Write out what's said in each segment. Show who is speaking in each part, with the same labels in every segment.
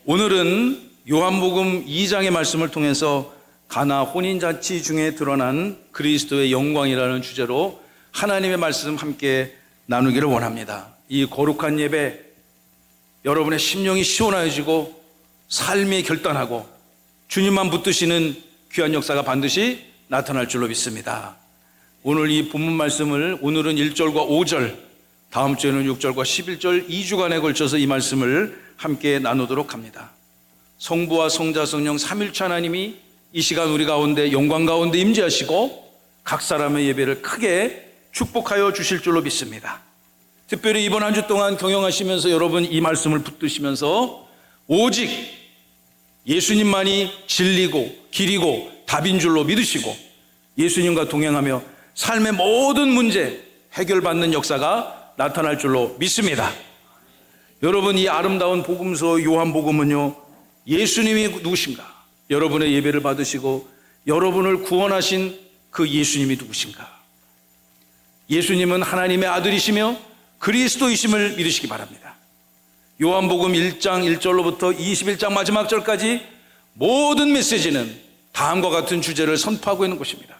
Speaker 1: 오늘은 요한복음 2장의 말씀을 통해서 가나 혼인잔치 중에 드러난 그리스도의 영광이라는 주제로 하나님의 말씀 함께 나누기를 원합니다. 이 거룩한 예배, 여러분의 심령이 시원해지고 삶이 결단하고 주님만 붙드시는 귀한 역사가 반드시 나타날 줄로 믿습니다. 오늘 이 본문 말씀을 오늘은 1절과 5절, 다음 주에는 6절과 11절 2주간에 걸쳐서 이 말씀을 함께 나누도록 합니다. 성부와 성자 성령 삼일체 하나님이 이 시간 우리 가운데 영광 가운데 임재하시고 각 사람의 예배를 크게 축복하여 주실 줄로 믿습니다. 특별히 이번 한 주 동안 경영하시면서 여러분 이 말씀을 붙드시면서 오직 예수님만이 진리고 길이고 답인 줄로 믿으시고 예수님과 동행하며 삶의 모든 문제 해결받는 역사가 나타날 줄로 믿습니다. 여러분, 이 아름다운 복음서 요한복음은요, 예수님이 누구신가? 여러분의 예배를 받으시고 여러분을 구원하신 그 예수님이 누구신가? 예수님은 하나님의 아들이시며 그리스도이심을 믿으시기 바랍니다. 요한복음 1장 1절로부터 21장 마지막 절까지 모든 메시지는 다음과 같은 주제를 선포하고 있는 것입니다.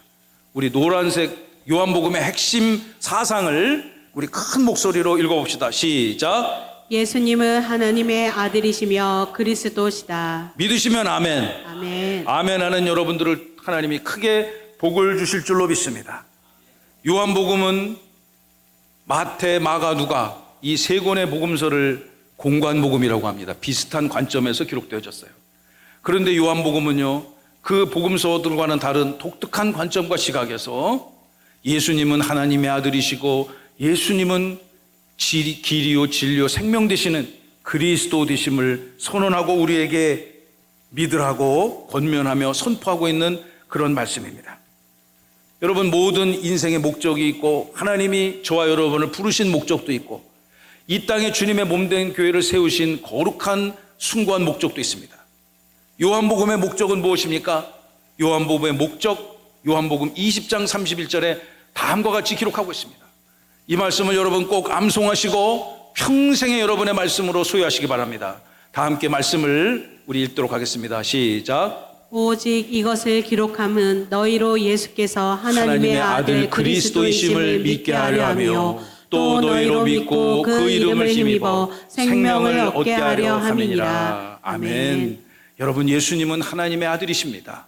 Speaker 1: 우리 노란색 요한복음의 핵심 사상을 우리 큰 목소리로 읽어봅시다. 시작.
Speaker 2: 예수님은 하나님의 아들이시며 그리스도시다.
Speaker 1: 믿으시면 아멘.
Speaker 2: 아멘.
Speaker 1: 아멘 하는 여러분들을 하나님이 크게 복을 주실 줄로 믿습니다. 요한복음은 마태, 마가, 누가 이 세 권의 복음서를 공관복음이라고 합니다. 비슷한 관점에서 기록되어졌어요. 그런데 요한복음은요, 그 복음서들과는 다른 독특한 관점과 시각에서 예수님은 하나님의 아들이시고 예수님은 길이요 진리요 생명 되시는 그리스도 되심을 선언하고 우리에게 믿으라고 권면하며 선포하고 있는 그런 말씀입니다. 여러분, 모든 인생의 목적이 있고 하나님이 저와 여러분을 부르신 목적도 있고 이 땅에 주님의 몸된 교회를 세우신 거룩한 숭고한 목적도 있습니다. 요한복음의 목적은 무엇입니까? 요한복음의 목적, 요한복음 20장 31절에 다음과 같이 기록하고 있습니다. 이 말씀을 여러분 꼭 암송하시고 평생의 여러분의 말씀으로 소유하시기 바랍니다. 다 함께 말씀을 우리 읽도록 하겠습니다. 시작.
Speaker 2: 오직 이것을 기록함은 너희로 예수께서 하나님의 아들 그리스도이심을 믿게 하려 하며 또 너희로 믿고 그 이름을 힘입어 생명을 얻게 하려 함이니라. 아멘.
Speaker 1: 여러분, 예수님은 하나님의 아들이십니다.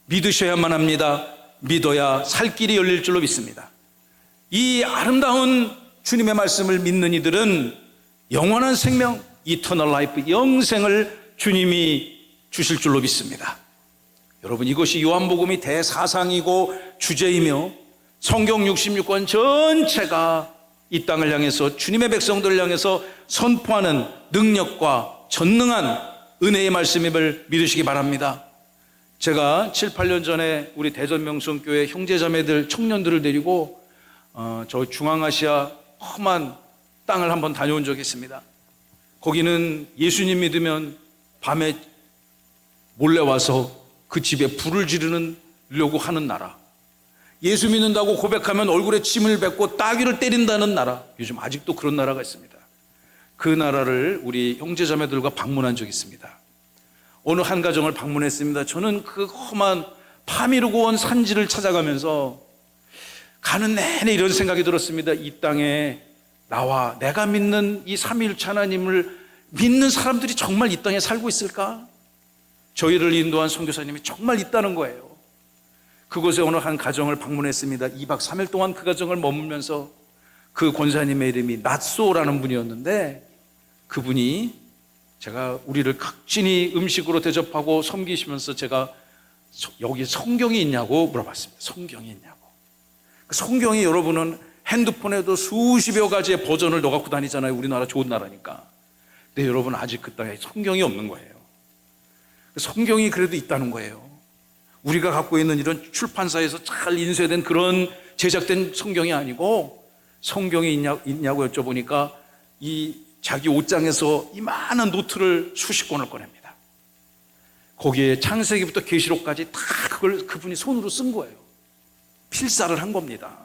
Speaker 1: 믿으셔야만 합니다. 믿어야 살 길이 열릴 줄로 믿습니다. 이 아름다운 주님의 말씀을 믿는 이들은 영원한 생명, 이터널 라이프, 영생을 주님이 주실 줄로 믿습니다. 여러분, 이것이 요한복음이 대사상이고 주제이며 성경 66권 전체가 이 땅을 향해서 주님의 백성들을 향해서 선포하는 능력과 전능한 은혜의 말씀임을 믿으시기 바랍니다. 제가 7, 8년 전에 우리 대전명성교회 형제자매들, 청년들을 데리고 저 중앙아시아 험한 땅을 한번 다녀온 적이 있습니다. 거기는 예수님 믿으면 밤에 몰래 와서 그 집에 불을 지르려고 하는 나라, 예수 믿는다고 고백하면 얼굴에 침을 뱉고 따귀를 때린다는 나라, 요즘 아직도 그런 나라가 있습니다. 그 나라를 우리 형제자매들과 방문한 적이 있습니다. 어느 한 가정을 방문했습니다. 저는 그 험한 파미르고 온 산지를 찾아가면서 가는 내내 이런 생각이 들었습니다. 이 땅에 나와 내가 믿는 이 삼위일체 하나님을 믿는 사람들이 정말 이 땅에 살고 있을까? 저희를 인도한 선교사님이 정말 있다는 거예요. 그곳에 어느 한 가정을 방문했습니다. 2박 3일 동안 그 가정을 머물면서 그 권사님의 이름이 낫소라는 분이었는데 그분이 제가 우리를 각진히 음식으로 대접하고 섬기시면서 제가 여기 성경이 있냐고 물어봤습니다. 성경이 있냐고. 성경이 여러분은 핸드폰에도 수십여 가지의 버전을 넣어갖고 다니잖아요. 우리나라 좋은 나라니까. 근데 여러분 아직 그 땅에 성경이 없는 거예요. 성경이 그래도 있다는 거예요. 우리가 갖고 있는 이런 출판사에서 잘 인쇄된 그런 제작된 성경이 아니고 성경이 있냐고 여쭤보니까 이 자기 옷장에서 이만한 노트를 수십 권을 꺼냅니다. 거기에 창세기부터 계시록까지 다 그걸 그분이 손으로 쓴 거예요. 필사를 한 겁니다.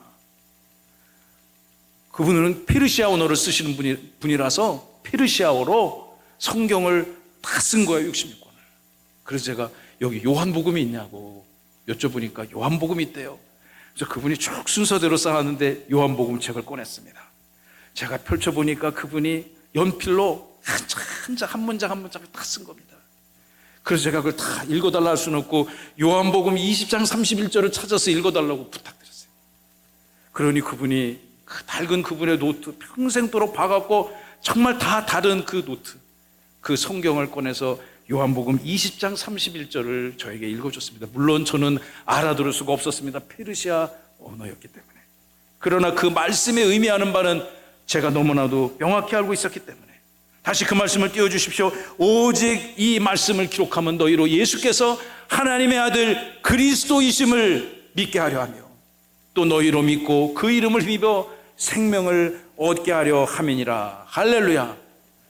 Speaker 1: 그분은 페르시아 언어를 쓰시는 분이라서 페르시아어로 성경을 다 쓴 거예요, 66권을. 그래서 제가 여기 요한복음이 있냐고 여쭤보니까 요한복음이 있대요. 그래서 그분이 쭉 순서대로 쌓았는데 요한복음 책을 꺼냈습니다. 제가 펼쳐보니까 그분이 연필로 한 문장 한 문장을 다 쓴 겁니다. 그래서 제가 그걸 다 읽어달라 할 수는 없고 요한복음 20장 31절을 찾아서 읽어달라고 부탁드렸어요. 그러니 그분이 그 낡은 그분의 노트 평생도록 봐갖고 정말 다 다른 그 노트, 그 성경을 꺼내서 요한복음 20장 31절을 저에게 읽어줬습니다. 물론 저는 알아들을 수가 없었습니다. 페르시아 언어였기 때문에. 그러나 그 말씀에 의미하는 바는 제가 너무나도 명확히 알고 있었기 때문에 다시 그 말씀을 띄워주십시오. 오직 이 말씀을 기록하면 너희로 예수께서 하나님의 아들 그리스도이심을 믿게 하려 하며 또 너희로 믿고 그 이름을 힘입어 생명을 얻게 하려 함이니라. 할렐루야.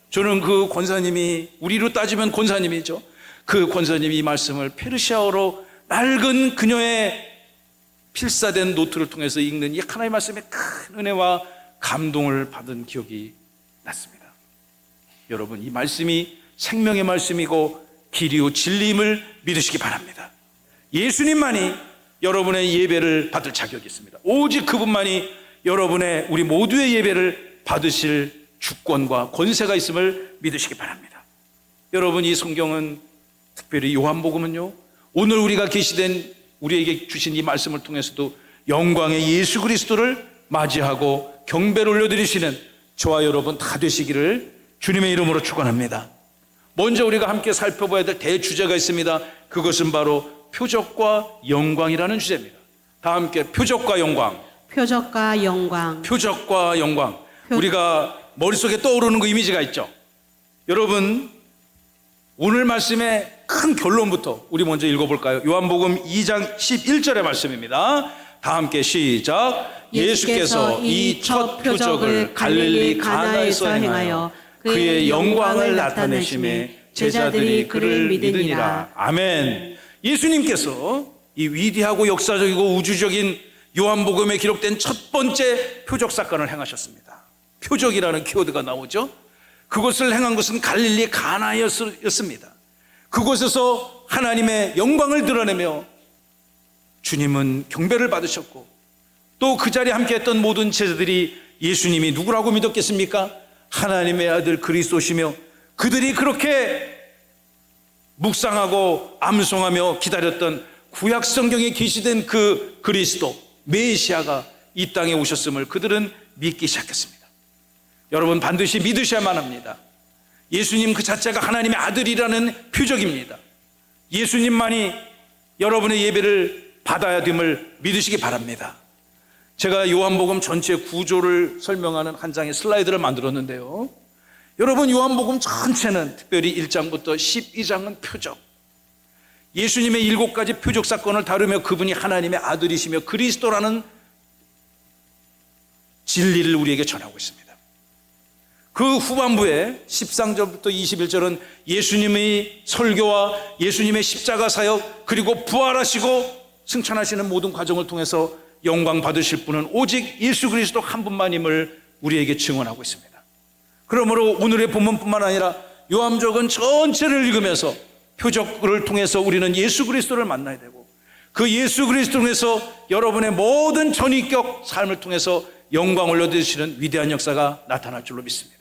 Speaker 1: 저는 그 권사님이, 우리로 따지면 권사님이죠. 그 권사님이 이 말씀을 페르시아어로 낡은 그녀의 필사된 노트를 통해서 읽는 이 하나님의 말씀에 큰 은혜와 감동을 받은 기억이 났습니다. 여러분, 이 말씀이 생명의 말씀이고 길이요 진리임을 믿으시기 바랍니다. 예수님만이 여러분의 예배를 받을 자격이 있습니다. 오직 그분만이 여러분의, 우리 모두의 예배를 받으실 주권과 권세가 있음을 믿으시기 바랍니다. 여러분, 이 성경은, 특별히 요한복음은요, 오늘 우리가 계시된, 우리에게 주신 이 말씀을 통해서도 영광의 예수 그리스도를 맞이하고 경배를 올려드리시는 저와 여러분 다 되시기를 주님의 이름으로 축원합니다. 먼저 우리가 함께 살펴봐야 될 대주제가 있습니다. 그것은 바로 표적과 영광이라는 주제입니다. 다 함께 표적과 영광.
Speaker 2: 표적과 영광.
Speaker 1: 표적과 영광. 우리가 머릿속에 떠오르는 그 이미지가 있죠. 여러분, 오늘 말씀의 큰 결론부터 우리 먼저 읽어볼까요? 요한복음 2장 11절의 말씀입니다. 다 함께 시작. 예수께서 이 첫 표적을 갈릴리 가나에서 행하여 그의 영광을 나타내심에 제자들이 그를 믿으니라. 아멘. 예수님께서 이 위대하고 역사적이고 우주적인 요한복음에 기록된 첫 번째 표적 사건을 행하셨습니다. 표적이라는 키워드가 나오죠. 그것을 행한 것은 갈릴리 가나였습니다. 그곳에서 하나님의 영광을 드러내며 주님은 경배를 받으셨고 또 그 자리에 함께했던 모든 제자들이 예수님이 누구라고 믿었겠습니까? 하나님의 아들 그리스도시며 그들이 그렇게 묵상하고 암송하며 기다렸던 구약 성경에 계시된 그 그리스도 메시아가 이 땅에 오셨음을 그들은 믿기 시작했습니다. 여러분, 반드시 믿으셔야만 합니다. 예수님 그 자체가 하나님의 아들이라는 표적입니다. 예수님만이 여러분의 예배를 받아야 됨을 믿으시기 바랍니다. 제가 요한복음 전체 구조를 설명하는 한 장의 슬라이드를 만들었는데요, 여러분, 요한복음 전체는 특별히 1장부터 12장은 표적, 예수님의 7가지 표적 사건을 다루며 그분이 하나님의 아들이시며 그리스도라는 진리를 우리에게 전하고 있습니다. 그 후반부에 13절부터 21절은 예수님의 설교와 예수님의 십자가 사역 그리고 부활하시고 승천하시는 모든 과정을 통해서 영광 받으실 분은 오직 예수 그리스도 한 분만임을 우리에게 증언하고 있습니다. 그러므로 오늘의 본문뿐만 아니라 요한복음 전체를 읽으면서 표적을 통해서 우리는 예수 그리스도를 만나야 되고 그 예수 그리스도를 통해서 여러분의 모든 전위격 삶을 통해서 영광을 얻으시는 위대한 역사가 나타날 줄로 믿습니다.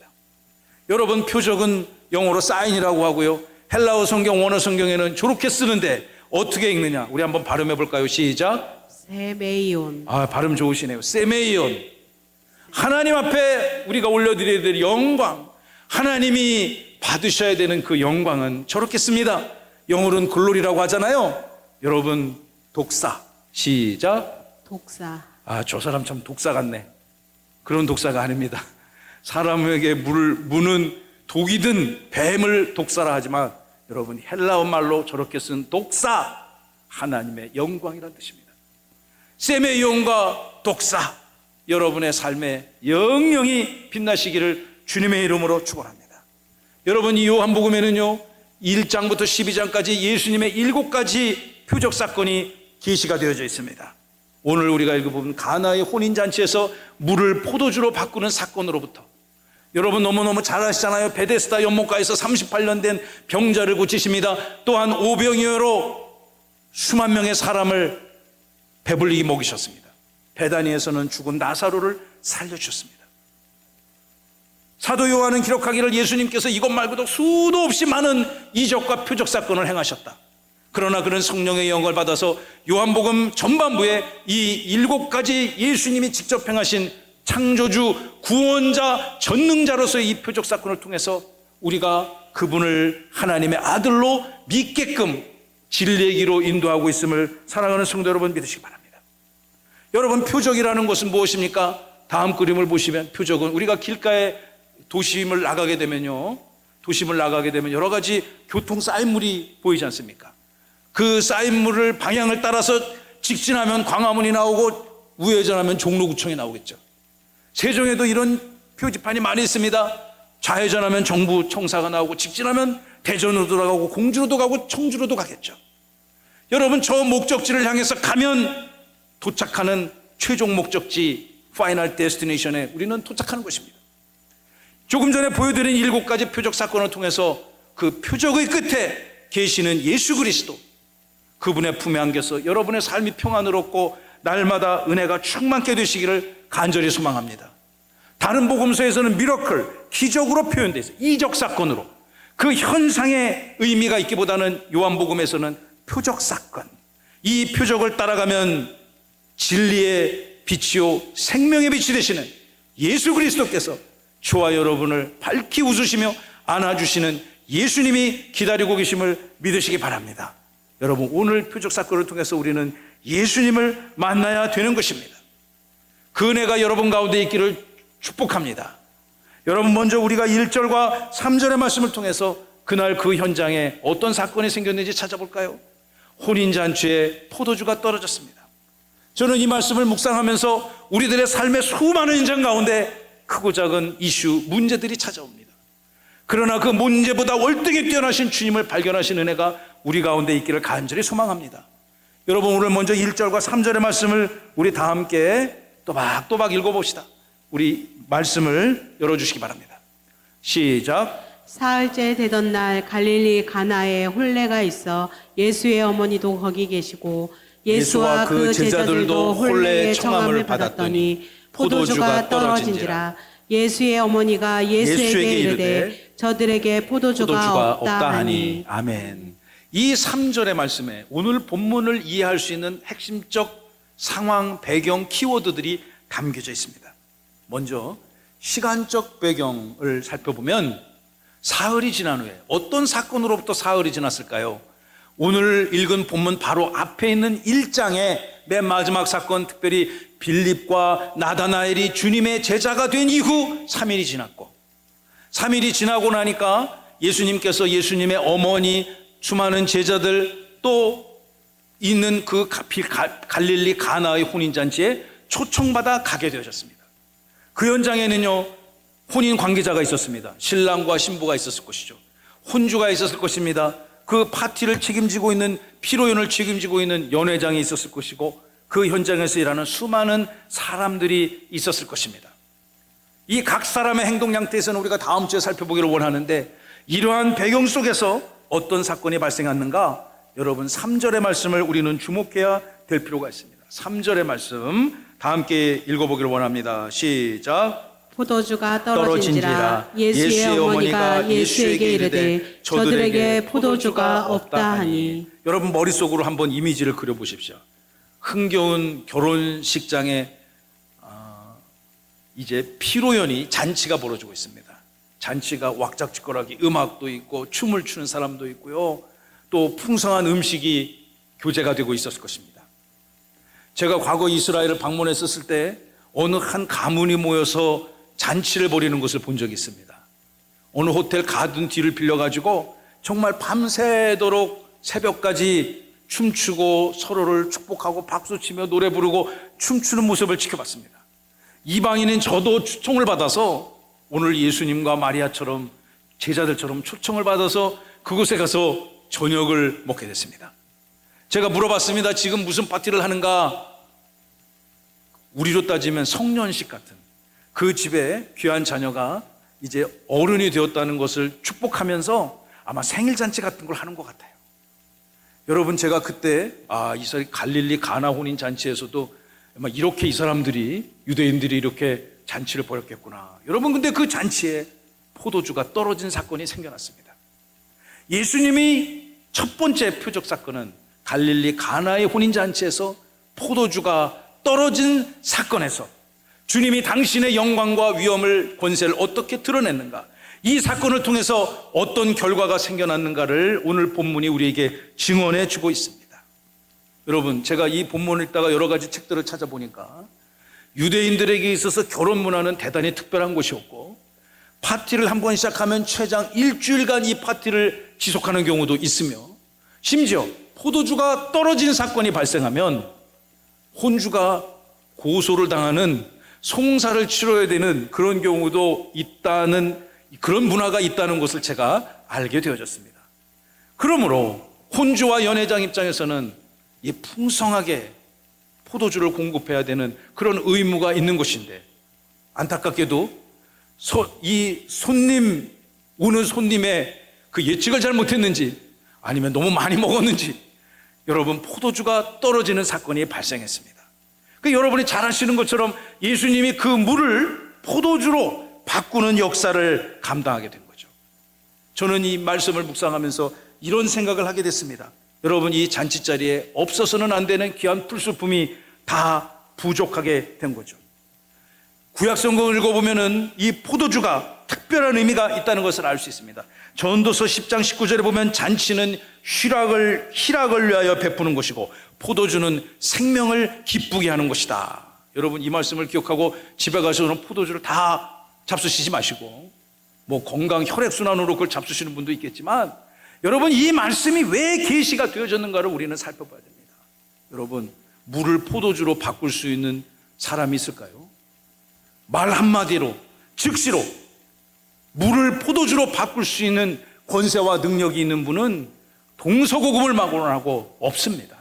Speaker 1: 여러분, 표적은 영어로 사인이라고 하고요, 헬라어 성경, 원어 성경에는 저렇게 쓰는데 어떻게 읽느냐? 우리 한번 발음해 볼까요? 시작.
Speaker 2: 세메이온.
Speaker 1: 발음 좋으시네요. 세메이온. 하나님 앞에 우리가 올려드려야 될 영광, 하나님이 받으셔야 되는 그 영광은 저렇게 씁니다. 영어로는 글로리라고 하잖아요. 여러분, 독사. 시작.
Speaker 2: 독사.
Speaker 1: 저 사람 참 독사 같네. 그런 독사가 아닙니다. 사람에게 무는 독이든 뱀을 독사라 하지만 여러분, 헬라어 말로 저렇게 쓴 독사, 하나님의 영광이라는 뜻입니다. 세메이온과 독사, 여러분의 삶에 영영히 빛나시기를 주님의 이름으로 축원합니다. 여러분, 이 요한복음에는요 1장부터 12장까지 예수님의 7가지 표적 사건이 계시가 되어져 있습니다. 오늘 우리가 읽어보면 가나의 혼인잔치에서 물을 포도주로 바꾸는 사건으로부터 여러분 너무너무 잘 아시잖아요. 베데스다 연못가에서 38년 된 병자를 고치십니다. 또한 오병이어로 수만 명의 사람을 배불리게 먹이셨습니다. 베다니에서는 죽은 나사로를 살려주셨습니다. 사도 요한은 기록하기를 예수님께서 이것 말고도 수도 없이 많은 이적과 표적 사건을 행하셨다. 그러나 그는 성령의 영을 받아서 요한복음 전반부에 이 7가지 예수님이 직접 행하신 창조주, 구원자, 전능자로서의 이 표적 사건을 통해서 우리가 그분을 하나님의 아들로 믿게끔 진리의 길로 인도하고 있음을 사랑하는 성도 여러분 믿으시기 바랍니다. 여러분, 표적이라는 것은 무엇입니까? 다음 그림을 보시면 표적은 우리가 길가에 도심을 나가게 되면요, 도심을 나가게 되면 여러 가지 교통 쌓인물이 보이지 않습니까? 그 쌓인물을 방향을 따라서 직진하면 광화문이 나오고 우회전하면 종로구청이 나오겠죠. 세종에도 이런 표지판이 많이 있습니다. 좌회전하면 정부 청사가 나오고 직진하면 대전으로도 가고 공주로도 가고 청주로도 가겠죠. 여러분, 저 목적지를 향해서 가면 도착하는 최종 목적지 파이널 데스티네이션에 우리는 도착하는 것입니다. 조금 전에 보여드린 7가지 표적 사건을 통해서 그 표적의 끝에 계시는 예수 그리스도, 그분의 품에 안겨서 여러분의 삶이 평안을 얻고 날마다 은혜가 충만케 되시기를 간절히 소망합니다. 다른 복음서에서는 미러클, 기적으로 표현되어 있어요. 이적 사건으로. 그 현상의 의미가 있기보다는 요한복음에서는 표적 사건, 이 표적을 따라가면 진리의 빛이요 생명의 빛이 되시는 예수 그리스도께서 저와 여러분을 밝히 웃으시며 안아주시는 예수님이 기다리고 계심을 믿으시기 바랍니다. 여러분, 오늘 표적 사건을 통해서 우리는 예수님을 만나야 되는 것입니다. 그 은혜가 여러분 가운데 있기를 축복합니다. 여러분, 먼저 우리가 1절과 3절의 말씀을 통해서 그날 그 현장에 어떤 사건이 생겼는지 찾아볼까요? 혼인잔치에 포도주가 떨어졌습니다. 저는 이 말씀을 묵상하면서 우리들의 삶의 수많은 현장 가운데 크고 작은 이슈, 문제들이 찾아옵니다. 그러나 그 문제보다 월등히 뛰어나신 주님을 발견하신 은혜가 우리 가운데 있기를 간절히 소망합니다. 여러분, 오늘 먼저 1절과 3절의 말씀을 우리 다 함께 또박또박 읽어봅시다. 우리 말씀을 열어주시기 바랍니다. 시작.
Speaker 2: 사흘째 되던 날 갈릴리 가나에 혼례가 있어 예수의 어머니도 거기 계시고 예수와 그 제자들도 혼례의 청함을 받았더니 포도주가 떨어진지라. 예수의 어머니가 예수에게 이르되 저들에게 포도주가 없다 하니.
Speaker 1: 아멘. 이 3절의 말씀에 오늘 본문을 이해할 수 있는 핵심적 상황, 배경, 키워드들이 담겨져 있습니다. 먼저 시간적 배경을 살펴보면 사흘이 지난 후에 어떤 사건으로부터 사흘이 지났을까요? 오늘 읽은 본문 바로 앞에 있는 1장의 맨 마지막 사건, 특별히 빌립과 나다나엘이 주님의 제자가 된 이후 3일이 지났고, 3일이 지나고 나니까 예수님께서 예수님의 어머니, 수많은 제자들, 또 있는 그 갈릴리 가나의 혼인잔치에 초청받아 가게 되셨습니다. 그 현장에는요, 혼인 관계자가 있었습니다. 신랑과 신부가 있었을 것이죠. 혼주가 있었을 것입니다. 그 파티를 책임지고 있는, 피로연을 책임지고 있는 연회장이 있었을 것이고, 그 현장에서 일하는 수많은 사람들이 있었을 것입니다. 이 각 사람의 행동 양태에서는 우리가 다음 주에 살펴보기를 원하는데, 이러한 배경 속에서 어떤 사건이 발생했는가? 여러분, 3절의 말씀을 우리는 주목해야 될 필요가 있습니다. 3절의 말씀 다 함께 읽어보기를 원합니다. 시작.
Speaker 2: 포도주가 떨어진지라. 예수의 어머니가 예수에게 이르되 저들에게 포도주가 없다 하니.
Speaker 1: 여러분, 머릿속으로 한번 이미지를 그려보십시오. 흥겨운 결혼식장에 이제 피로연이 잔치가 벌어지고 있습니다. 잔치가 왁작지껄하게 음악도 있고 춤을 추는 사람도 있고요, 또 풍성한 음식이 교제가 되고 있었을 것입니다. 제가 과거 이스라엘을 방문했었을 때 어느 한 가문이 모여서 잔치를 벌이는 것을 본 적이 있습니다. 어느 호텔 가든 뒤를 빌려가지고 정말 밤새도록 새벽까지 춤추고 서로를 축복하고 박수치며 노래 부르고 춤추는 모습을 지켜봤습니다. 이방인인 저도 초청을 받아서 오늘 예수님과 마리아처럼 제자들처럼 초청을 받아서 그곳에 가서 저녁을 먹게 됐습니다. 제가 물어봤습니다. 지금 무슨 파티를 하는가? 우리로 따지면 성년식 같은, 그 집에 귀한 자녀가 이제 어른이 되었다는 것을 축복하면서 아마 생일잔치 같은 걸 하는 것 같아요. 여러분, 제가 그때 이 갈릴리 가나 혼인 잔치에서도 아마 이렇게 이 사람들이, 유대인들이 이렇게 잔치를 벌였겠구나. 여러분, 근데 그 잔치에 포도주가 떨어진 사건이 생겨났습니다. 예수님이 첫 번째 표적 사건은 갈릴리 가나의 혼인 잔치에서 포도주가 떨어진 사건에서 주님이 당신의 영광과 위엄을, 권세를 어떻게 드러냈는가, 이 사건을 통해서 어떤 결과가 생겨났는가를 오늘 본문이 우리에게 증언해 주고 있습니다. 여러분, 제가 이 본문을 읽다가 여러 가지 책들을 찾아보니까 유대인들에게 있어서 결혼 문화는 대단히 특별한 것이었고, 파티를 한 번 시작하면 최장 일주일간 이 파티를 지속하는 경우도 있으며, 심지어 포도주가 떨어진 사건이 발생하면 혼주가 고소를 당하는, 송사를 치러야 되는 그런 경우도 있다는, 그런 문화가 있다는 것을 제가 알게 되어졌습니다. 그러므로 혼주와 연회장 입장에서는 이 풍성하게 포도주를 공급해야 되는 그런 의무가 있는 것인데, 안타깝게도 이 오는 손님의 그 예측을 잘못했는지 아니면 너무 많이 먹었는지 여러분, 포도주가 떨어지는 사건이 발생했습니다. 여러분이 잘 아시는 것처럼 예수님이 그 물을 포도주로 바꾸는 역사를 감당하게 된 거죠. 저는 이 말씀을 묵상하면서 이런 생각을 하게 됐습니다. 여러분, 이 잔치 자리에 없어서는 안 되는 귀한 풀수품이 다 부족하게 된 거죠. 구약성경을 읽어보면은 이 포도주가 특별한 의미가 있다는 것을 알 수 있습니다. 전도서 10장 19절에 보면 잔치는 희락을 위하여 베푸는 것이고 포도주는 생명을 기쁘게 하는 것이다. 여러분, 이 말씀을 기억하고 집에 가서는 포도주를 다 잡수시지 마시고, 뭐 건강 혈액순환으로 그걸 잡수시는 분도 있겠지만, 여러분, 이 말씀이 왜 계시가 되어졌는가를 우리는 살펴봐야 됩니다. 여러분, 물을 포도주로 바꿀 수 있는 사람이 있을까요? 말 한마디로, 즉시로 물을 포도주로 바꿀 수 있는 권세와 능력이 있는 분은 동서고금을 막론하고 없습니다.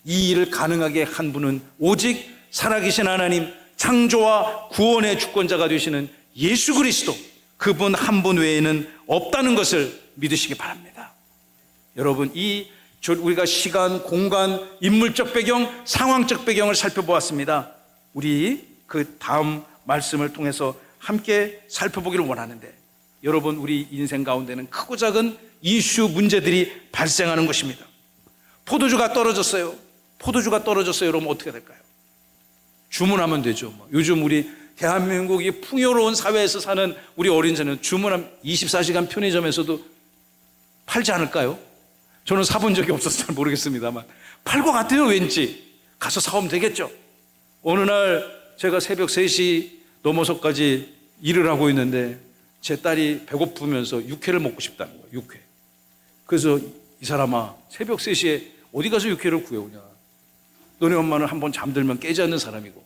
Speaker 1: 이 일을 가능하게 한 분은 오직 살아계신 하나님, 창조와 구원의 주권자가 되시는 예수 그리스도, 그분 한 분 외에는 없다는 것을 믿으시기 바랍니다. 여러분, 우리가 시간, 공간, 인물적 배경, 상황적 배경을 살펴보았습니다. 우리 그 다음 말씀을 통해서 함께 살펴보기를 원하는데, 여러분, 우리 인생 가운데는 크고 작은 이슈, 문제들이 발생하는 것입니다. 포도주가 떨어졌어요. 여러분, 어떻게 될까요? 주문하면 되죠. 요즘 우리 대한민국이 풍요로운 사회에서 사는 우리 어린이들은 주문하면 24시간 편의점에서도 팔지 않을까요? 저는 사본 적이 없어서 잘 모르겠습니다만 팔 것 같아요. 왠지 가서 사오면 되겠죠. 어느 날 제가 새벽 3시 넘어서까지 일을 하고 있는데 제 딸이 배고프면서 육회를 먹고 싶다는 거예요. 육회. 그래서 이 사람아, 새벽 3시에 어디 가서 육회를 구해오냐. 너네 엄마는 한번 잠들면 깨지 않는 사람이고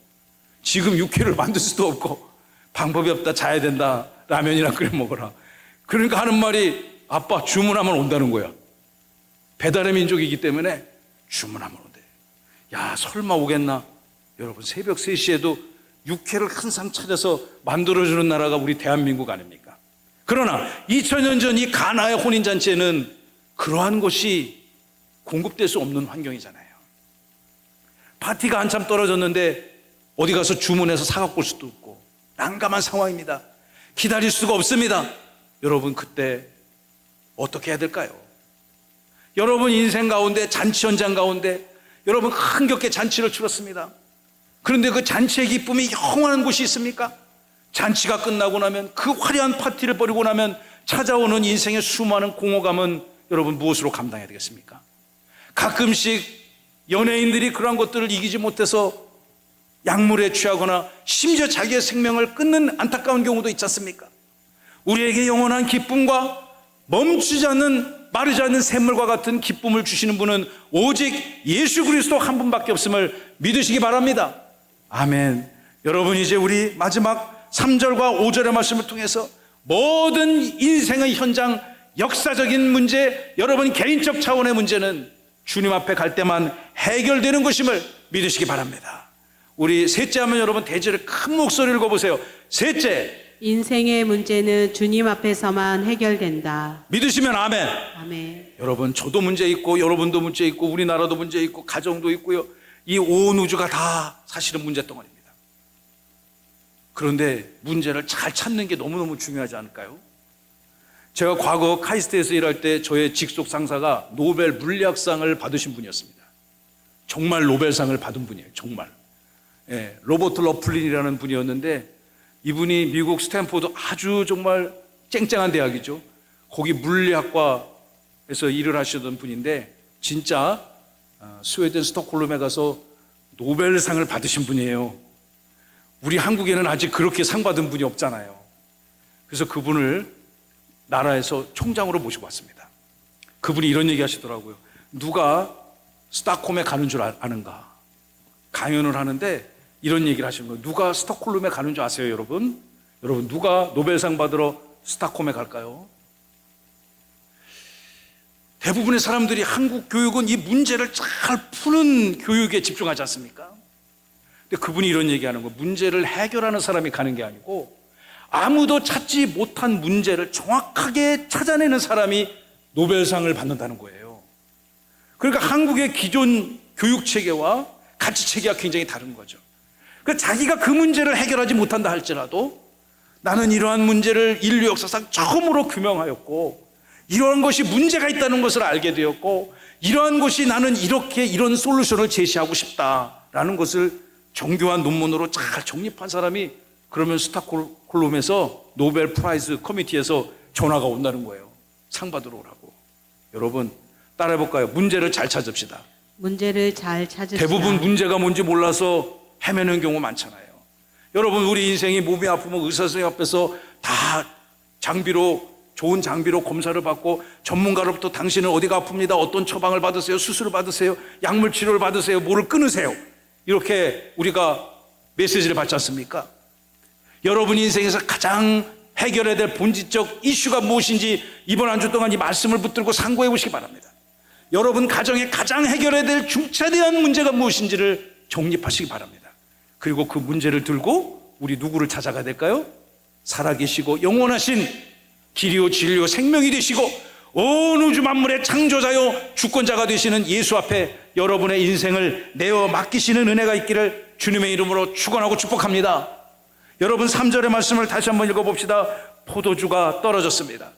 Speaker 1: 지금 육회를 만들 수도 없고 방법이 없다, 자야 된다, 라면이나 끓여 먹어라. 그러니까 하는 말이, 아빠 주문하면 온다는 거야. 배달의 민족이기 때문에 주문하면 온대. 야, 설마 오겠나? 여러분, 새벽 3시에도 육회를 항상 찾아서 만들어주는 나라가 우리 대한민국 아닙니까? 그러나 2000년 전 이 가나의 혼인잔치에는 그러한 것이 공급될 수 없는 환경이잖아요. 파티가 한참 떨어졌는데 어디 가서 주문해서 사갖고 올 수도 없고 난감한 상황입니다. 기다릴 수가 없습니다. 여러분, 그때 어떻게 해야 될까요? 여러분 인생 가운데, 잔치 현장 가운데 여러분 흥겹게 잔치를 치렀습니다. 그런데 그 잔치의 기쁨이 영원한 곳이 있습니까? 잔치가 끝나고 나면, 그 화려한 파티를 벌이고 나면 찾아오는 인생의 수많은 공허감은 여러분 무엇으로 감당해야 되겠습니까? 가끔씩 연예인들이 그러한 것들을 이기지 못해서 약물에 취하거나 심지어 자기의 생명을 끊는 안타까운 경우도 있지 않습니까? 우리에게 영원한 기쁨과 멈추지 않는, 마르지 않는 샘물과 같은 기쁨을 주시는 분은 오직 예수 그리스도 한 분밖에 없음을 믿으시기 바랍니다. 아멘. 여러분, 이제 우리 마지막 3절과 5절의 말씀을 통해서 모든 인생의 현장, 역사적인 문제, 여러분 개인적 차원의 문제는 주님 앞에 갈 때만 해결되는 것임을 믿으시기 바랍니다. 우리 셋째 하면 여러분 대제를 큰 목소리를 읽어보세요. 셋째,
Speaker 2: 인생의 문제는 주님 앞에서만 해결된다.
Speaker 1: 믿으시면 아멘.
Speaker 2: 아멘.
Speaker 1: 여러분, 저도 문제 있고 여러분도 문제 있고 우리나라도 문제 있고 가정도 있고요. 이 온 우주가 다 사실은 문제덩어리입니다. 그런데 문제를 잘 찾는 게 너무너무 중요하지 않을까요? 제가 과거 카이스트에서 일할 때 저의 직속 상사가 노벨 물리학상을 받으신 분이었습니다. 정말 노벨상을 받은 분이에요. 정말. 예, 로버트 러플린이라는 분이었는데 이분이 미국 스탠포드 아주 정말 쨍쨍한 대학이죠. 거기 물리학과에서 일을 하시던 분인데 진짜 스웨덴 스톡홀름에 가서 노벨상을 받으신 분이에요. 우리 한국에는 아직 그렇게 상 받은 분이 없잖아요. 그래서 그분을 나라에서 총장으로 모시고 왔습니다. 그분이 이런 얘기 하시더라고요. 누가 스톡홀름에 가는 줄 아는가? 강연을 하는데 이런 얘기를 하시는 거예요. 누가 스톡홀름에 가는 줄 아세요, 여러분? 여러분, 누가 노벨상 받으러 스톡홀름에 갈까요? 대부분의 사람들이 한국 교육은 이 문제를 잘 푸는 교육에 집중하지 않습니까? 근데 그분이 이런 얘기하는 거예요. 문제를 해결하는 사람이 가는 게 아니고 아무도 찾지 못한 문제를 정확하게 찾아내는 사람이 노벨상을 받는다는 거예요. 그러니까 한국의 기존 교육 체계와 가치 체계가 굉장히 다른 거죠. 그러니까 자기가 그 문제를 해결하지 못한다 할지라도 나는 이러한 문제를 인류 역사상 처음으로 규명하였고 이러한 것이 문제가 있다는 것을 알게 되었고 이러한 것이 나는 이렇게 이런 솔루션을 제시하고 싶다라는 것을 정교한 논문으로 잘 정립한 사람이 그러면 스톡홀름에서 노벨 프라이즈 커미티에서 전화가 온다는 거예요. 상 받으러 오라고. 여러분 따라해볼까요? 문제를 잘 찾읍시다.
Speaker 2: 문제를 잘 찾읍시다.
Speaker 1: 대부분 문제가 뭔지 몰라서 헤매는 경우 많잖아요. 여러분 우리 인생이 몸이 아프면 의사 선생님 앞에서 다 좋은 장비로 검사를 받고 전문가로부터 당신은 어디가 아픕니다. 어떤 처방을 받으세요. 수술을 받으세요. 약물 치료를 받으세요. 뭐를 끊으세요. 이렇게 우리가 메시지를 받지 않습니까? 여러분 인생에서 가장 해결해야 될 본질적 이슈가 무엇인지 이번 한 주 동안 이 말씀을 붙들고 상고해 보시기 바랍니다. 여러분 가정에 가장 해결해야 될 중차대한 문제가 무엇인지를 정립하시기 바랍니다. 그리고 그 문제를 들고 우리 누구를 찾아가야 될까요? 살아계시고 영원하신 길이요 진리요 생명이 되시고 온 우주 만물의 창조자요 주권자가 되시는 예수 앞에 여러분의 인생을 내어 맡기시는 은혜가 있기를 주님의 이름으로 축원하고 축복합니다. 여러분 3절의 말씀을 다시 한번 읽어봅시다. 포도주가 떨어졌습니다.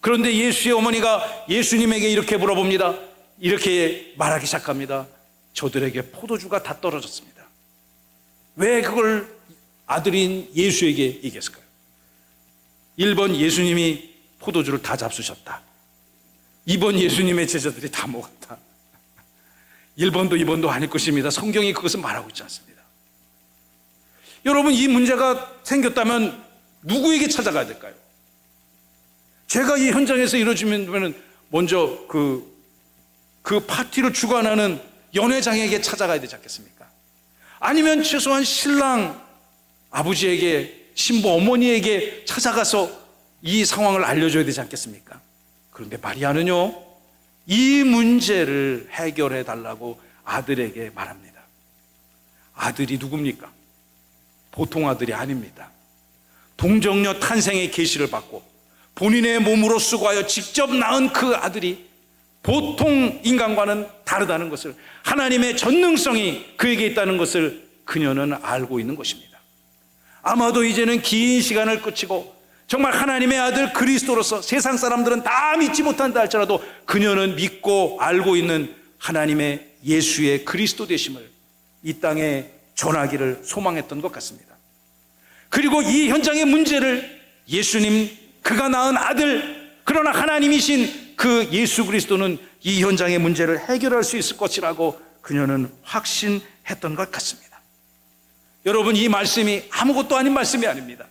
Speaker 1: 그런데 예수의 어머니가 예수님에게 이렇게 물어봅니다. 이렇게 말하기 시작합니다. 저들에게 포도주가 다 떨어졌습니다. 왜 그걸 아들인 예수에게 얘기했을까요? 1번 예수님이 포도주를 다 잡수셨다. 2번 예수님의 제자들이 다 먹었다. 1번도 2번도 아닐 것입니다. 성경이 그것을 말하고 있지 않습니다. 여러분 이 문제가 생겼다면 누구에게 찾아가야 될까요? 제가 이 현장에서 이루어지면 먼저 그 파티를 주관하는 연회장에게 찾아가야 되지 않겠습니까? 아니면 최소한 신랑 아버지에게 신부 어머니에게 찾아가서 이 상황을 알려줘야 되지 않겠습니까? 그런데 마리아는요 이 문제를 해결해 달라고 아들에게 말합니다. 아들이 누굽니까? 보통 아들이 아닙니다. 동정녀 탄생의 계시를 받고 본인의 몸으로 수고하여 직접 낳은 그 아들이 보통 인간과는 다르다는 것을, 하나님의 전능성이 그에게 있다는 것을 그녀는 알고 있는 것입니다. 아마도 이제는 긴 시간을 끝이고 정말 하나님의 아들 그리스도로서 세상 사람들은 다 믿지 못한다 할지라도 그녀는 믿고 알고 있는 하나님의 예수의 그리스도 되심을 이 땅에 전하기를 소망했던 것 같습니다. 그리고 이 현장의 문제를 예수님, 그가 낳은 아들, 그러나 하나님이신 그 예수 그리스도는 이 현장의 문제를 해결할 수 있을 것이라고 그녀는 확신했던 것 같습니다. 여러분 이 말씀이 아무것도 아닌 말씀이 아닙니다.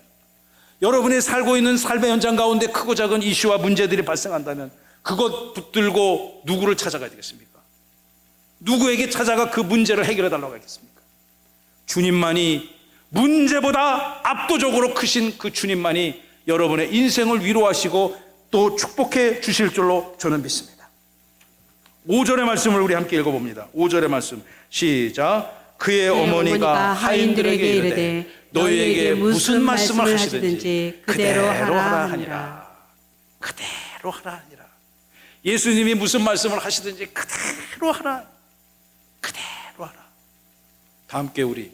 Speaker 1: 여러분이 살고 있는 삶의 현장 가운데 크고 작은 이슈와 문제들이 발생한다면 그것 붙들고 누구를 찾아가야 되겠습니까? 누구에게 찾아가 그 문제를 해결해 달라고 하겠습니까? 주님만이, 문제보다 압도적으로 크신 그 주님만이 여러분의 인생을 위로하시고 또 축복해 주실 줄로 저는 믿습니다. 5절의 말씀을 우리 함께 읽어봅니다. 5절의 말씀 시작. 그의 어머니가 하인들에게 이르되 너희에게 무슨 말씀을 하시든지
Speaker 2: 그대로 하라 하니라.
Speaker 1: 하니라. 그대로 하라 하니라. 예수님이 무슨 말씀을 하시든지 그대로 하라. 그대로 하라. 다 함께 우리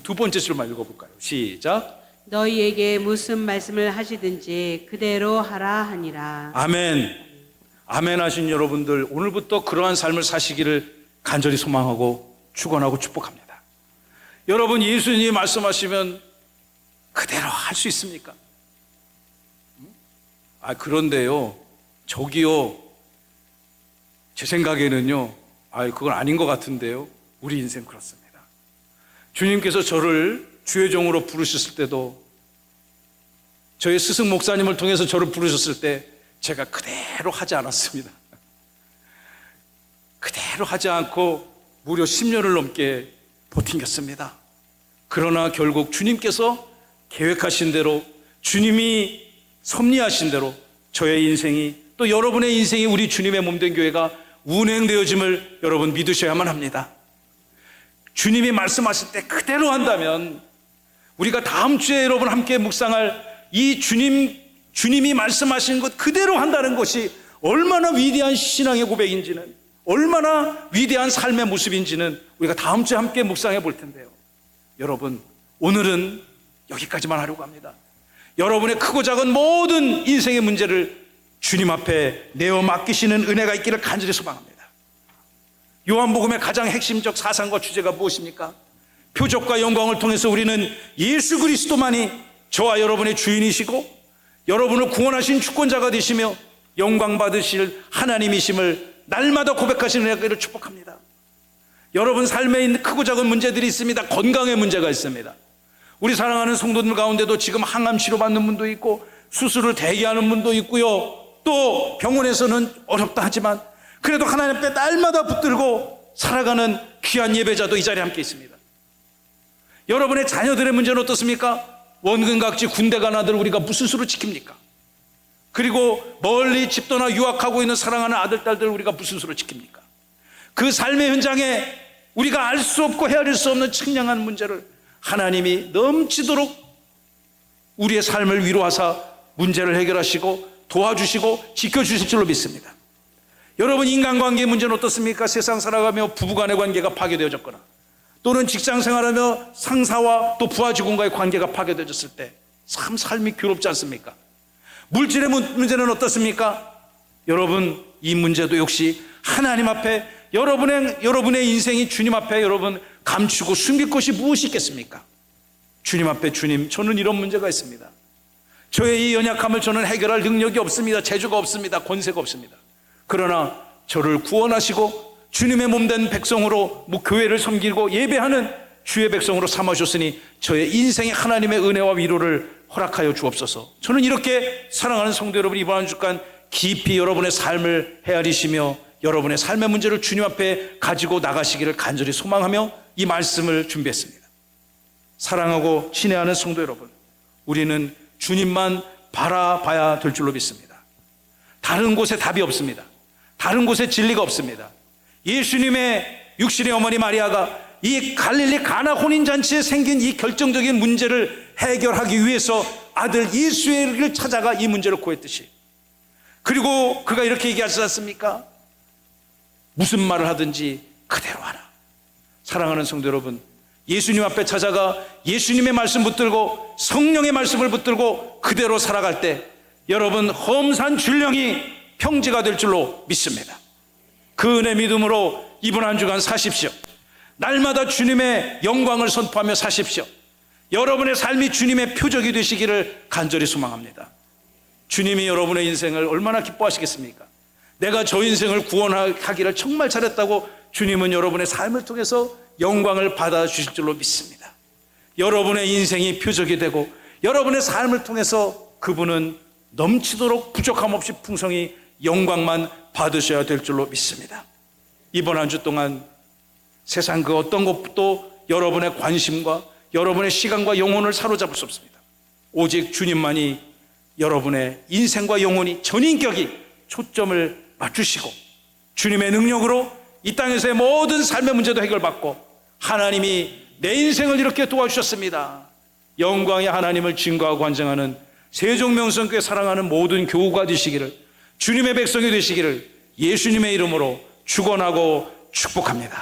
Speaker 1: 두 번째 줄만 읽어볼까요? 시작.
Speaker 2: 너희에게 무슨 말씀을 하시든지 그대로 하라 하니라.
Speaker 1: 아멘. 아멘 하신 여러분들, 오늘부터 그러한 삶을 사시기를 간절히 소망하고 축원하고 축복합니다. 여러분, 예수님이 말씀하시면 그대로 할 수 있습니까? 그런데요, 저기요, 제 생각에는요, 그건 아닌 것 같은데요. 우리 인생 그렇습니다. 주님께서 저를 주의 종으로 부르셨을 때도, 저희 스승 목사님을 통해서 저를 부르셨을 때 제가 그대로 하지 않았습니다. 그대로 하지 않고 무려 10년을 넘게 버틴겼습니다. 그러나 결국 주님께서 계획하신 대로, 주님이 섭리하신 대로 저의 인생이, 또 여러분의 인생이, 우리 주님의 몸된 교회가 운행되어짐을 여러분 믿으셔야만 합니다. 주님이 말씀하실 때 그대로 한다면, 우리가 다음 주에 여러분 함께 묵상할 이 주님이 말씀하신 것 그대로 한다는 것이 얼마나 위대한 신앙의 고백인지는, 얼마나 위대한 삶의 모습인지는 우리가 다음 주에 함께 묵상해 볼 텐데요. 여러분, 오늘은 여기까지만 하려고 합니다. 여러분의 크고 작은 모든 인생의 문제를 주님 앞에 내어 맡기시는 은혜가 있기를 간절히 소망합니다. 요한복음의 가장 핵심적 사상과 주제가 무엇입니까? 표적과 영광을 통해서 우리는 예수 그리스도만이 저와 여러분의 주인이시고 여러분을 구원하신 주권자가 되시며 영광 받으실 하나님이심을 날마다 고백하시는 은혜를 축복합니다. 여러분 삶에 있는 크고 작은 문제들이 있습니다. 건강의 문제가 있습니다. 우리 사랑하는 성도들 가운데도 지금 항암 치료받는 분도 있고 수술을 대기하는 분도 있고요, 또 병원에서는 어렵다 하지만 그래도 하나님 앞에 날마다 붙들고 살아가는 귀한 예배자도 이 자리에 함께 있습니다. 여러분의 자녀들의 문제는 어떻습니까? 원근각지 군대 간 아들 우리가 무슨 수로 지킵니까? 그리고 멀리 집 떠나 유학하고 있는 사랑하는 아들, 딸들 우리가 무슨 수로 지킵니까? 그 삶의 현장에 우리가 알 수 없고 헤아릴 수 없는 측량한 문제를 하나님이 넘치도록 우리의 삶을 위로하사 문제를 해결하시고 도와주시고 지켜주실 줄로 믿습니다. 여러분, 인간관계의 문제는 어떻습니까? 세상 살아가며 부부간의 관계가 파괴되어졌거나 또는 직장 생활하며 상사와 또 부하 직원과의 관계가 파괴되어졌을 때 참 삶이 괴롭지 않습니까? 물질의 문제는 어떻습니까? 여러분, 이 문제도 역시 하나님 앞에 여러분의 인생이 주님 앞에 여러분 감추고 숨길 것이 무엇이 있겠습니까? 주님 앞에, 주님, 저는 이런 문제가 있습니다. 저의 이 연약함을 저는 해결할 능력이 없습니다. 재주가 없습니다. 권세가 없습니다. 그러나 저를 구원하시고 주님의 몸된 백성으로 교회를 섬기고 예배하는 주의 백성으로 삼아주셨으니 저의 인생에 하나님의 은혜와 위로를 허락하여 주옵소서. 저는 이렇게 사랑하는 성도 여러분, 이번 한 주간 깊이 여러분의 삶을 헤아리시며 여러분의 삶의 문제를 주님 앞에 가지고 나가시기를 간절히 소망하며 이 말씀을 준비했습니다. 사랑하고 친애하는 성도 여러분, 우리는 주님만 바라봐야 될 줄로 믿습니다. 다른 곳에 답이 없습니다. 다른 곳에 진리가 없습니다. 예수님의 육신의 어머니 마리아가 이 갈릴리 가나 혼인잔치에 생긴 이 결정적인 문제를 해결하기 위해서 아들 예수를 찾아가 이 문제를 고했듯이, 그리고 그가 이렇게 얘기하지 않습니까? 무슨 말을 하든지 그대로 하라. 사랑하는 성도 여러분, 예수님 앞에 찾아가 예수님의 말씀 붙들고 성령의 말씀을 붙들고 그대로 살아갈 때 여러분 험산 준령이 평지가 될 줄로 믿습니다. 그 은혜 믿음으로 이번 한 주간 사십시오. 날마다 주님의 영광을 선포하며 사십시오. 여러분의 삶이 주님의 표적이 되시기를 간절히 소망합니다. 주님이 여러분의 인생을 얼마나 기뻐하시겠습니까? 내가 저 인생을 구원하기를 정말 잘했다고 주님은 여러분의 삶을 통해서 영광을 받아주실 줄로 믿습니다. 여러분의 인생이 표적이 되고 여러분의 삶을 통해서 그분은 넘치도록 부족함 없이 풍성히 영광만 받으셔야 될 줄로 믿습니다. 이번 한 주 동안 세상 그 어떤 것도 여러분의 관심과 여러분의 시간과 영혼을 사로잡을 수 없습니다. 오직 주님만이 여러분의 인생과 영혼이 전인격이 초점을 맞추시고 주님의 능력으로 이 땅에서의 모든 삶의 문제도 해결받고 하나님이 내 인생을 이렇게 도와주셨습니다. 영광의 하나님을 증거하고 관장하는 세종명성교회 사랑하는 모든 교우가 되시기를, 주님의 백성이 되시기를 예수님의 이름으로 축원하고 축복합니다.